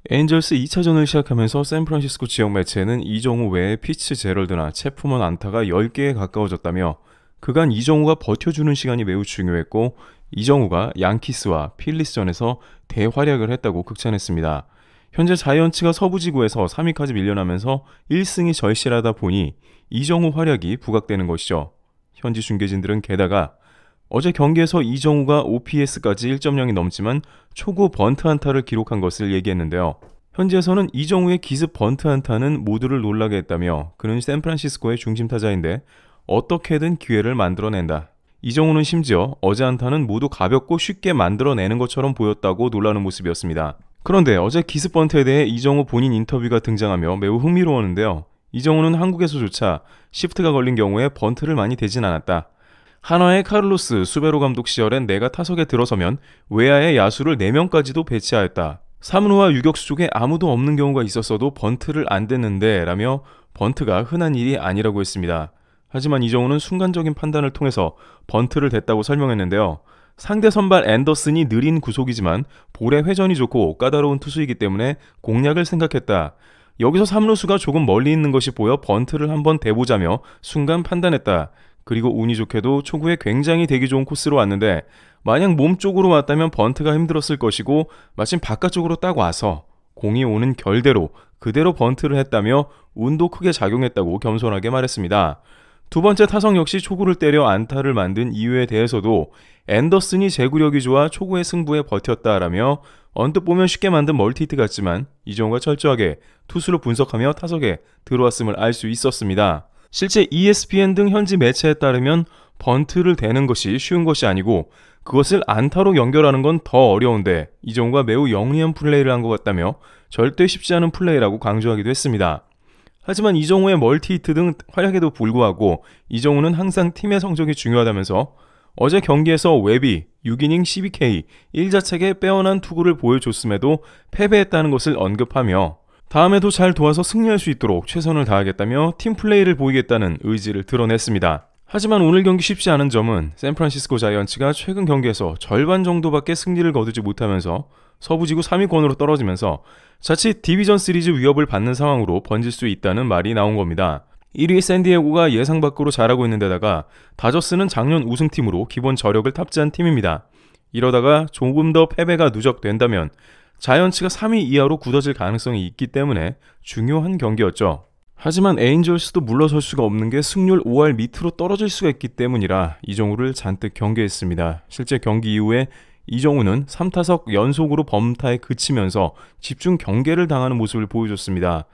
에인절스 2차전을 시작하면서 샌프란시스코 지역 매체는 이정우 외에 피츠제럴드나 체프먼 안타가 10개에 가까워졌다며 그간 이정우가 버텨주는 시간이 매우 중요했고 이정우가 양키스와 필리스전에서 대활약을 했다고 극찬했습니다. 현재 자이언츠가 서부지구에서 3위까지 밀려나면서 1승이 절실하다 보니 이정우 활약이 부각되는 것이죠. 현지 중계진들은 게다가 어제 경기에서 이정우가 OPS까지 1.0이 넘지만 초구 번트 안타를 기록한 것을 얘기했는데요. 현지에서는 이정우의 기습 번트 안타는 모두를 놀라게 했다며 그는 샌프란시스코의 중심 타자인데 어떻게든 기회를 만들어낸다. 이정우는 심지어 어제 안타는 모두 가볍고 쉽게 만들어내는 것처럼 보였다고 놀라는 모습이었습니다. 그런데 어제 기습 번트에 대해 이정우 본인 인터뷰가 등장하며 매우 흥미로웠는데요. 이정우는 한국에서조차 시프트가 걸린 경우에 번트를 많이 대진 않았다. 한화의 카를로스 수베로 감독 시절엔 내가 타석에 들어서면 외야의 야수를 4명까지도 배치하였다. 3루와 유격수 쪽에 아무도 없는 경우가 있었어도 번트를 안 댔는데 라며 번트가 흔한 일이 아니라고 했습니다. 하지만 이정우는 순간적인 판단을 통해서 번트를 댔다고 설명했는데요. 상대 선발 앤더슨이 느린 구속이지만 볼의 회전이 좋고 까다로운 투수이기 때문에 공략을 생각했다. 여기서 3루수가 조금 멀리 있는 것이 보여 번트를 한번 대보자며 순간 판단했다. 그리고 운이 좋게도 초구에 굉장히 되기 좋은 코스로 왔는데 만약 몸쪽으로 왔다면 번트가 힘들었을 것이고 마침 바깥쪽으로 딱 와서 공이 오는 결대로 그대로 번트를 했다며 운도 크게 작용했다고 겸손하게 말했습니다. 두 번째 타석 역시 초구를 때려 안타를 만든 이유에 대해서도 앤더슨이 제구력이 좋아 초구의 승부에 버텼다라며 언뜻 보면 쉽게 만든 멀티히트 같지만 이정우가 철저하게 투수를 분석하며 타석에 들어왔음을 알 수 있었습니다. 실제 ESPN 등 현지 매체에 따르면 번트를 대는 것이 쉬운 것이 아니고 그것을 안타로 연결하는 건 더 어려운데 이정우가 매우 영리한 플레이를 한 것 같다며 절대 쉽지 않은 플레이라고 강조하기도 했습니다. 하지만 이정우의 멀티히트 등 활약에도 불구하고 이정우는 항상 팀의 성적이 중요하다면서 어제 경기에서 웹이 6이닝 12K 1자책에 빼어난 투구를 보여줬음에도 패배했다는 것을 언급하며 다음에도 잘 도와서 승리할 수 있도록 최선을 다하겠다며 팀플레이를 보이겠다는 의지를 드러냈습니다. 하지만 오늘 경기 쉽지 않은 점은 샌프란시스코 자이언츠가 최근 경기에서 절반 정도밖에 승리를 거두지 못하면서 서부지구 3위권으로 떨어지면서 자칫 디비전 시리즈 위협을 받는 상황으로 번질 수 있다는 말이 나온 겁니다. 1위 샌디에고가 예상 밖으로 잘하고 있는 데다가 다저스는 작년 우승팀으로 기본 저력을 탑재한 팀입니다. 이러다가 조금 더 패배가 누적된다면 자이언츠가 3위 이하로 굳어질 가능성이 있기 때문에 중요한 경기였죠. 하지만 에인절스도 물러설 수가 없는 게 승률 5할 밑으로 떨어질 수가 있기 때문이라 이정우를 잔뜩 경계했습니다. 실제 경기 이후에 이정우는 3타석 연속으로 범타에 그치면서 집중 경계를 당하는 모습을 보여줬습니다.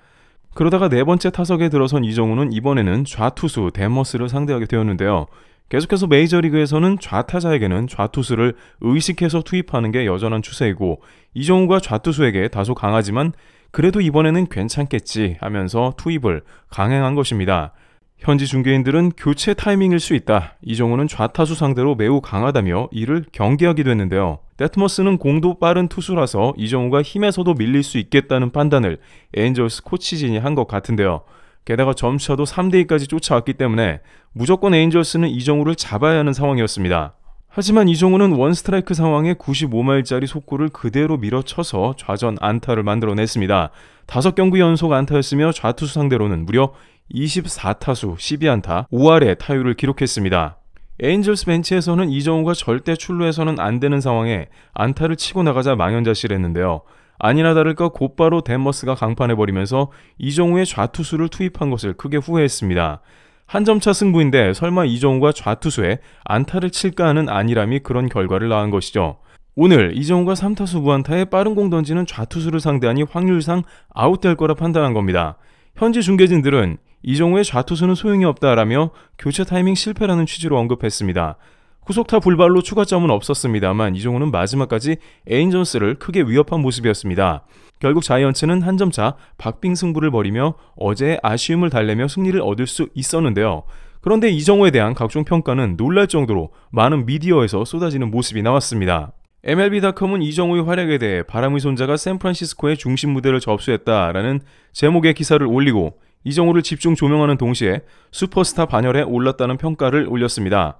그러다가 네 번째 타석에 들어선 이정우는 이번에는 좌투수 데머스를 상대하게 되었는데요. 계속해서 메이저리그에서는 좌타자에게는 좌투수를 의식해서 투입하는 게 여전한 추세이고 이정우가 좌투수에게 다소 강하지만 그래도 이번에는 괜찮겠지 하면서 투입을 강행한 것입니다. 현지 중계인들은 교체 타이밍일 수 있다. 이정우는 좌타수 상대로 매우 강하다며 이를 경계하기도 했는데요. 데트머스는 공도 빠른 투수라서 이정우가 힘에서도 밀릴 수 있겠다는 판단을 에인절스 코치진이 한 것 같은데요. 게다가 점차도 3대2까지 쫓아왔기 때문에 무조건 에인절스는 이정우를 잡아야 하는 상황이었습니다. 하지만 이정우는 원스트라이크 상황에 95마일짜리 속구를 그대로 밀어쳐서 좌전 안타를 만들어냈습니다. 5경기 연속 안타였으며 좌투수 상대로는 무려 24타수 12안타 5할의 타율을 기록했습니다. 에인절스 벤치에서는 이정우가 절대 출루해서는 안 되는 상황에 안타를 치고 나가자 망연자실했는데요. 아니나 다를까 곧바로 데머스가 강판해버리면서 이정우의 좌투수를 투입한 것을 크게 후회했습니다. 한 점차 승부인데 설마 이정우가 좌투수에 안타를 칠까 하는 안일함이 그런 결과를 낳은 것이죠. 오늘 이정우가 3타수 무안타에 빠른 공 던지는 좌투수를 상대하니 확률상 아웃될 거라 판단한 겁니다. 현지 중계진들은 이정우의 좌투수는 소용이 없다라며 교체 타이밍 실패라는 취지로 언급했습니다. 후속타 불발로 추가점은 없었습니다만 이정우는 마지막까지 에인절스를 크게 위협한 모습이었습니다. 결국 자이언츠는 한 점차 박빙 승부를 벌이며 어제의 아쉬움을 달래며 승리를 얻을 수 있었는데요. 그런데 이정우에 대한 각종 평가는 놀랄 정도로 많은 미디어에서 쏟아지는 모습이 나왔습니다. MLB.com은 이정우의 활약에 대해 바람의 손자가 샌프란시스코의 중심 무대를 접수했다라는 제목의 기사를 올리고 이정우를 집중 조명하는 동시에 슈퍼스타 반열에 올랐다는 평가를 올렸습니다.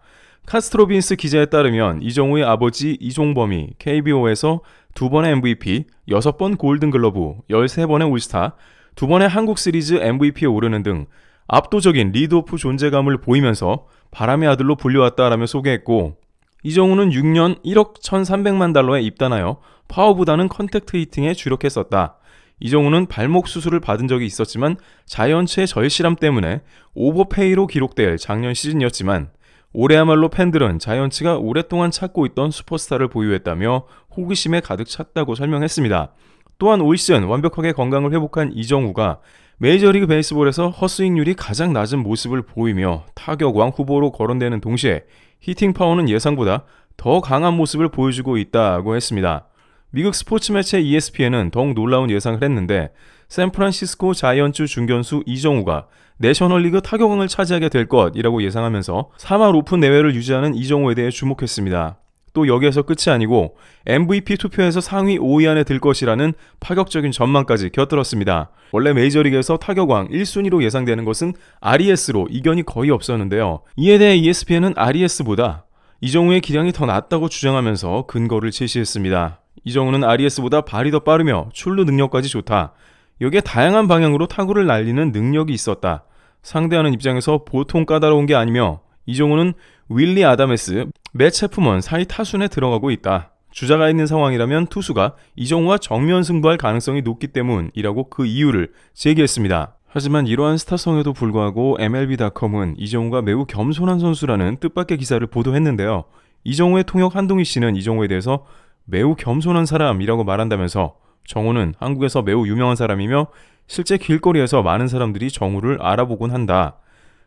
카스트로빈스 기자에 따르면 이정우의 아버지 이종범이 KBO에서 2번의 MVP, 6번 골든글러브, 13번의 올스타, 2번의 한국 시리즈 MVP에 오르는 등 압도적인 리드오프 존재감을 보이면서 바람의 아들로 불려왔다라며 소개했고, 이정우는 6년 1억 1,300만 달러에 입단하여 파워보다는 컨택트 히팅에 주력했었다. 이정우는 발목 수술을 받은 적이 있었지만 자이언츠의 절실함 때문에 오버페이로 기록될 작년 시즌이었지만 올해야말로 팬들은 자이언츠가 오랫동안 찾고 있던 슈퍼스타를 보유했다며 호기심에 가득 찼다고 설명했습니다. 또한 올 시즌 완벽하게 건강을 회복한 이정우가 메이저리그 베이스볼에서 헛스윙률이 가장 낮은 모습을 보이며 타격왕 후보로 거론되는 동시에 히팅 파워는 예상보다 더 강한 모습을 보여주고 있다고 했습니다. 미국 스포츠 매체 ESPN은 더욱 놀라운 예상을 했는데 샌프란시스코 자이언츠 중견수 이정우가 내셔널리그 타격왕을 차지하게 될 것이라고 예상하면서 3할 오픈 내외를 유지하는 이정우에 대해 주목했습니다. 또 여기에서 끝이 아니고 MVP 투표에서 상위 5위 안에 들 것이라는 파격적인 전망까지 곁들었습니다. 원래 메이저리그에서 타격왕 1순위로 예상되는 것은 RES로 이견이 거의 없었는데요. 이에 대해 ESPN은 RES보다 이정우의 기량이 더 낫다고 주장하면서 근거를 제시했습니다. 이정우는 RES보다 발이 더 빠르며 출루 능력까지 좋다. 여기에 다양한 방향으로 타구를 날리는 능력이 있었다. 상대하는 입장에서 보통 까다로운 게 아니며 이정우는 윌리 아다메스, 맷 체프먼 사이 타순에 들어가고 있다. 주자가 있는 상황이라면 투수가 이정우와 정면 승부할 가능성이 높기 때문이라고 그 이유를 제기했습니다. 하지만 이러한 스타성에도 불구하고 MLB.com은 이정우가 매우 겸손한 선수라는 뜻밖의 기사를 보도했는데요. 이정우의 통역 한동희 씨는 이정우에 대해서 매우 겸손한 사람이라고 말한다면서 정우는 한국에서 매우 유명한 사람이며 실제 길거리에서 많은 사람들이 정우를 알아보곤 한다.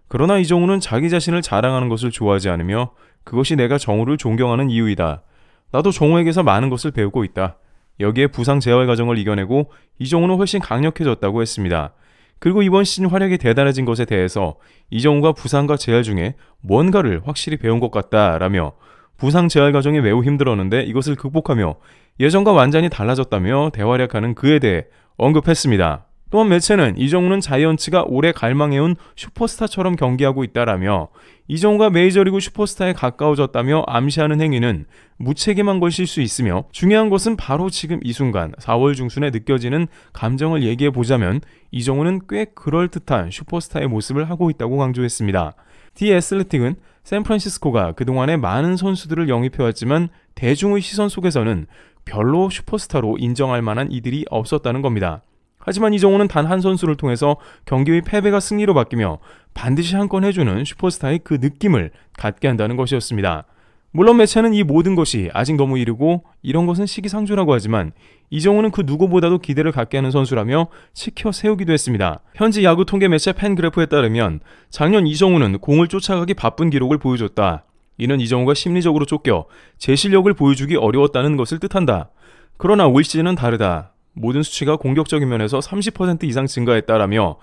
그러나 이정우는 자기 자신을 자랑하는 것을 좋아하지 않으며 그것이 내가 정우를 존경하는 이유이다. 나도 정우에게서 많은 것을 배우고 있다. 여기에 부상 재활 과정을 이겨내고 이정우는 훨씬 강력해졌다고 했습니다. 그리고 이번 시즌 활약이 대단해진 것에 대해서 이정우가 부상과 재활 중에 뭔가를 확실히 배운 것 같다라며 부상 재활 과정이 매우 힘들었는데 이것을 극복하며 예전과 완전히 달라졌다며 대활약하는 그에 대해 언급했습니다. 또한 매체는 이정우는 자이언츠가 오래 갈망해온 슈퍼스타처럼 경기하고 있다라며 이정우가 메이저리그 슈퍼스타에 가까워졌다며 암시하는 행위는 무책임한 것일 수 있으며 중요한 것은 바로 지금 이 순간 4월 중순에 느껴지는 감정을 얘기해보자면 이정우는 꽤 그럴듯한 슈퍼스타의 모습을 하고 있다고 강조했습니다. 디 애슬레틱은 샌프란시스코가 그동안에 많은 선수들을 영입해왔지만 대중의 시선 속에서는 별로 슈퍼스타로 인정할 만한 이들이 없었다는 겁니다. 하지만 이정우는 단 한 선수를 통해서 경기의 패배가 승리로 바뀌며 반드시 한 건 해주는 슈퍼스타의 그 느낌을 갖게 한다는 것이었습니다. 물론 매체는 이 모든 것이 아직 너무 이르고 이런 것은 시기상조라고 하지만 이정우는 그 누구보다도 기대를 갖게 하는 선수라며 치켜 세우기도 했습니다. 현지 야구 통계 매체 팬그래프에 따르면 작년 이정우는 공을 쫓아가기 바쁜 기록을 보여줬다. 이는 이정우가 심리적으로 쫓겨 제 실력을 보여주기 어려웠다는 것을 뜻한다. 그러나 올 시즌은 다르다. 모든 수치가 공격적인 면에서 30% 이상 증가했다라며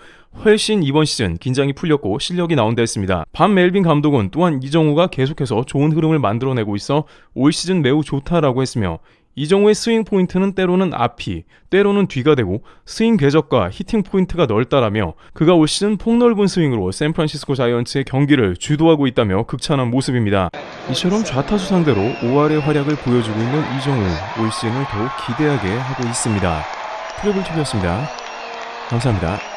훨씬 이번 시즌 긴장이 풀렸고 실력이 나온다 했습니다. 반 멜빈 감독은 또한 이정우가 계속해서 좋은 흐름을 만들어내고 있어 올 시즌 매우 좋다라고 했으며 이정우의 스윙 포인트는 때로는 앞이, 때로는 뒤가 되고 스윙 궤적과 히팅 포인트가 넓다라며 그가 올 시즌 폭넓은 스윙으로 샌프란시스코 자이언츠의 경기를 주도하고 있다며 극찬한 모습입니다. 이처럼 좌타수 상대로 5할의 활약을 보여주고 있는 이정우, 올 시즌을 더욱 기대하게 하고 있습니다. 트래블TV였습니다. 감사합니다.